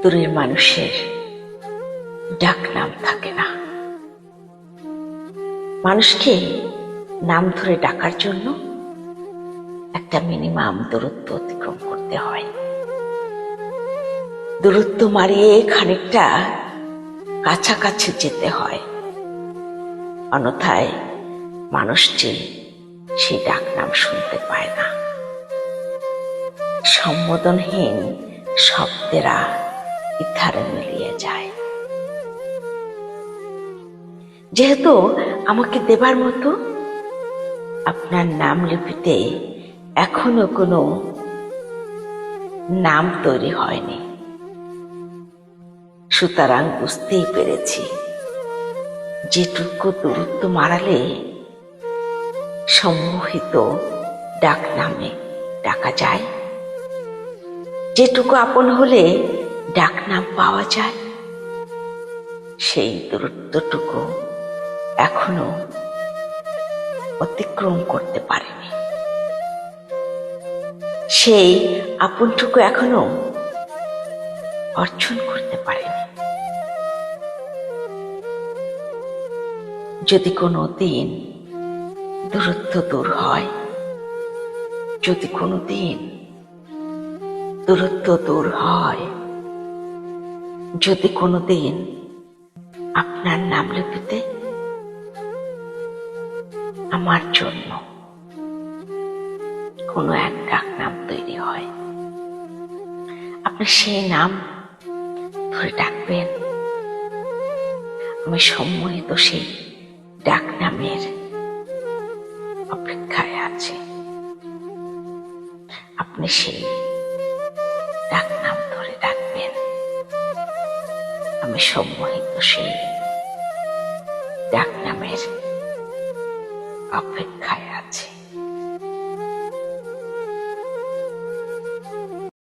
দূরের মানুষের ডাক নাম থাকে না। মানুষকে নাম ধরে ডাকার জন্য একটা মিনিমাম দূরত্ব অতিক্রম করতে হয়। দূরত্ব মারিয়ে খানিকটা কাছাকাছি যেতে হয়, অন্যথায় মানুষটি সেই ডাক নাম শুনতে পায় না। সম্বোধনহীন শব্দেরা ইথারে মিলিয়ে যায়। যেহেতু আমাকে দেবার মতো আপনার নাম লিপিতে এখনো কোনো নাম তৈরি হয়নি, সুতরাং বুঝতেই পেরেছি যেটুকু দূরত্ব মারালে সম্মোহিত ডাক নামে ডাকা যায়, যেটুকু আপন হলে ডাক নাম পাওয়া যায়, সেই দূরত্বটুকু এখনো অতিক্রম করতে পারেনি। সেই আপনটুকু এখনো অর্জন করতে পারেনি। যদি কোনো দিন দূরত্ব দূর হয়, যদি কোনো দিন দূরত্ব দূর হয়, যদি কোনো দিন আপনার নাম লিপিতে আমার জন্য কোনো এক ডাক নাম তৈরি হয়, আপনি সেই নাম ধরে ডাকবেন। আমি সম্মোহিত সেই ডাক নামের অপেক্ষায় আছি। আপনি সেই ডাক নাম ধরে ডাকবেন। আমি সম্মোহিত সেই ডাক নামের অপেক্ষায় আছি।